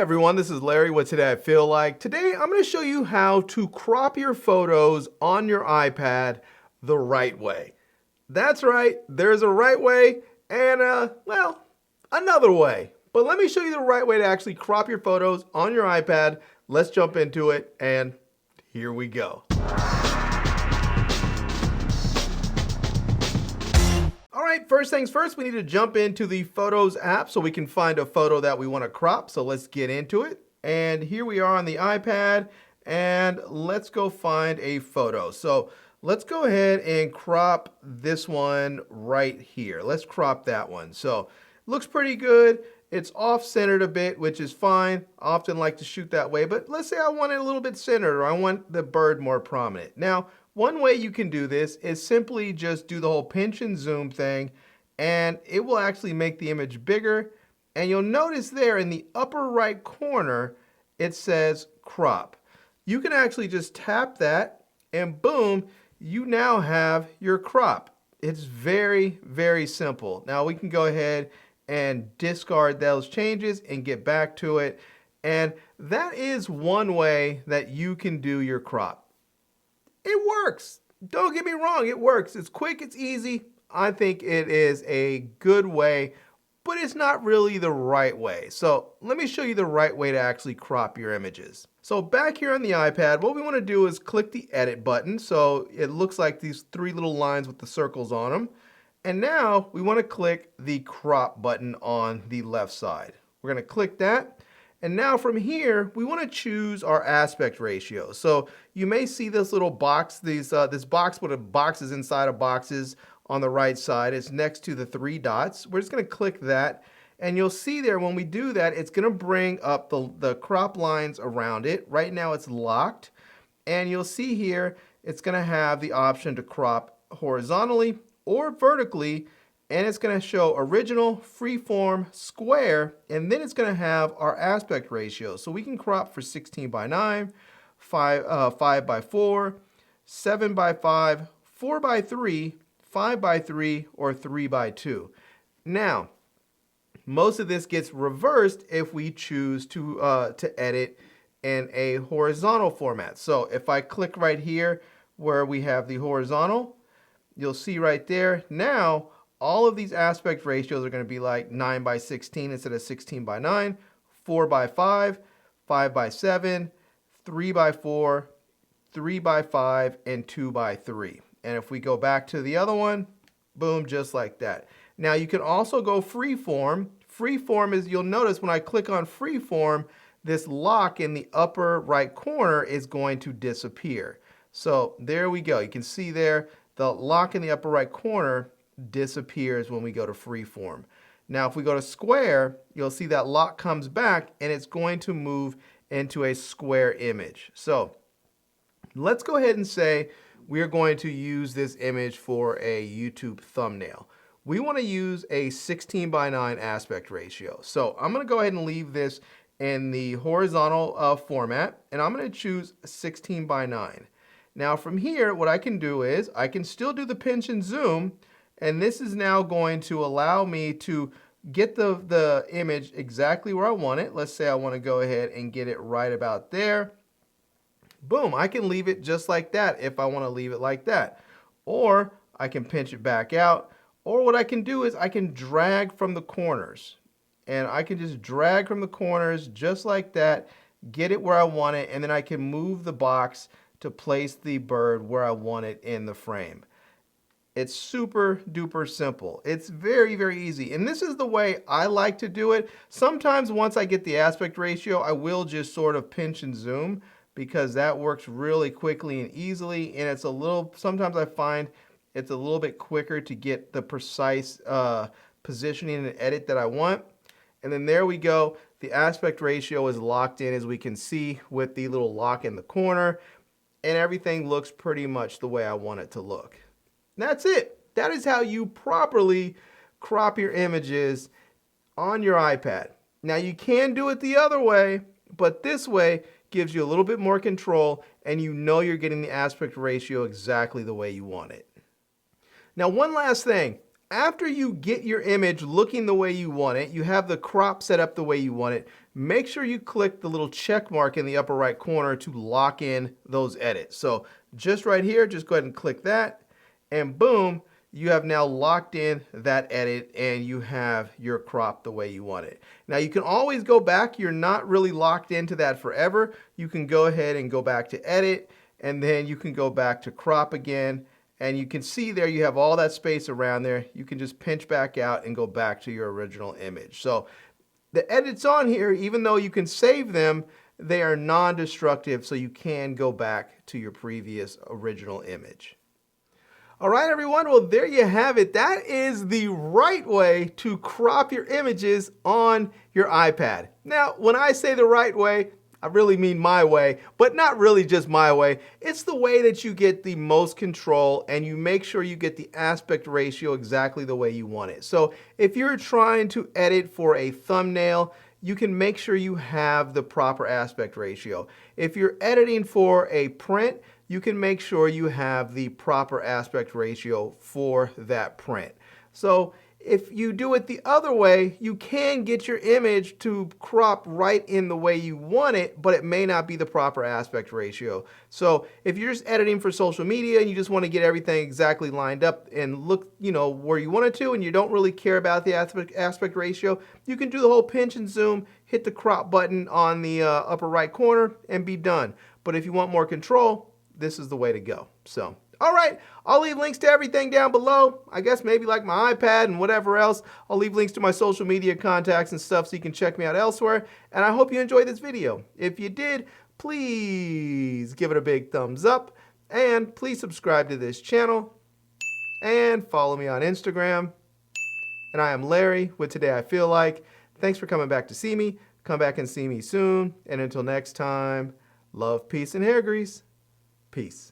Everyone, this is Larry with Today I Feel Like. Today I'm going to show you how to crop your photos on your iPad the right way. That's right, there's a right way and well, another way. But let me show you the right way to actually crop your photos on your iPad. Let's jump into it and here we go. Alright, first things first, we need to jump into the Photos app so we can find a photo that we want to crop. So let's get into it. And here we are on the iPad and let's go find a photo. So let's go ahead and crop this one right here. Let's crop that one. So it looks pretty good. It's off-centered a bit, which is fine. I often like to shoot that way, but let's say I want it a little bit centered or I want the bird more prominent. Now, one way you can do this is simply just do the whole pinch and zoom thing, and it will actually make the image bigger. And you'll notice there in the upper right corner, it says crop. You can actually just tap that and boom, you now have your crop. It's very, very simple. Now we can go ahead and discard those changes and get back to it. And that is one way that you can do your crop. It works. Don't get me wrong, it works. It's quick, it's easy. I think it is a good way, but it's not really the right way. So let me show you the right way to actually crop your images. So back here on the iPad, what we want to do is click the edit button. So it looks like these three little lines with the circles on them. And now we want to click the crop button on the left side. We're going to click that. And now from here, we want to choose our aspect ratio. So you may see this little box, this box with boxes inside of boxes on the right side. It's next to the three dots. We're just going to click that. And you'll see there when we do that, it's going to bring up the crop lines around it. Right now it's locked. And you'll see here, it's going to have the option to crop horizontally or vertically. And it's going to show original, freeform, square, and then it's going to have our aspect ratio. So we can crop for 16:9, 5:4, 7:5, 4:3, 5:3, or 3:2. Now, most of this gets reversed if we choose to edit in a horizontal format. So if I click right here where we have the horizontal, you'll see right there now, all of these aspect ratios are going to be like 9:16 instead of 16:9, 4:5, 5:7, 3:4, 3:5, and 2:3. And if we go back to the other one, boom, just like that. Now you can also go freeform. Freeform is, you'll notice when I click on freeform, this lock in the upper right corner is going to disappear. So there we go. You can see there, the lock in the upper right corner disappears when we go to freeform. Now if we go to square, you'll see that lock comes back and it's going to move into a square image. So let's go ahead and say we are going to use this image for a YouTube thumbnail. We want to use a 16:9 aspect ratio. So I'm going to go ahead and leave this in the horizontal format, and I'm going to choose 16:9. Now from here, what I can do is I can still do the pinch and zoom, and this is now going to allow me to get the image exactly where I want it. Let's say I want to go ahead and get it right about there. Boom, I can leave it just like that if I want to leave it like that. Or I can pinch it back out. Or what I can do is I can drag from the corners. And I can just drag from the corners just like that, get it where I want it, and then I can move the box to place the bird where I want it in the frame. It's super duper simple. It's very, very easy. And this is the way I like to do it. Sometimes once I get the aspect ratio, I will just sort of pinch and zoom because that works really quickly and easily. And it's a little, sometimes I find it's a little bit quicker to get the precise positioning and edit that I want. And then there we go. The aspect ratio is locked in, as we can see, with the little lock in the corner. And everything looks pretty much the way I want it to look. That's it. That is how you properly crop your images on your iPad. Now you can do it the other way, but this way gives you a little bit more control and you know you're getting the aspect ratio exactly the way you want it. Now one last thing. After you get your image looking the way you want it, you have the crop set up the way you want it, make sure you click the little check mark in the upper right corner to lock in those edits. So just right here, just go ahead and click that, and boom, you have now locked in that edit and you have your crop the way you want it. Now you can always go back. You're not really locked into that forever. You can go ahead and go back to edit, and then you can go back to crop again. And you can see there you have all that space around there. You can just pinch back out and go back to your original image. So the edits on here, even though you can save them, they are non-destructive, so you can go back to your previous original image. All right, everyone, well, there you have it. That is the right way to crop your images on your iPad. Now, when I say the right way, I really mean my way, but not really just my way. It's the way that you get the most control and you make sure you get the aspect ratio exactly the way you want it. So if you're trying to edit for a thumbnail, you can make sure you have the proper aspect ratio. If you're editing for a print, you can make sure you have the proper aspect ratio for that print. So if you do it the other way, you can get your image to crop right in the way you want it, but it may not be the proper aspect ratio. So if you're just editing for social media and you just want to get everything exactly lined up and look, where you want it to, and you don't really care about the aspect ratio, you can do the whole pinch and zoom, hit the crop button on the upper right corner, and be done. But if you want more control, this is the way to go. So, all right, I'll leave links to everything down below. I guess maybe like my iPad and whatever else. I'll leave links to my social media contacts and stuff so you can check me out elsewhere. And I hope you enjoyed this video. If you did, please give it a big thumbs up. And please subscribe to this channel. And follow me on Instagram. And I am Larry with Today I Feel Like. Thanks for coming back to see me. Come back and see me soon. And until next time, love, peace, and hair grease. Peace.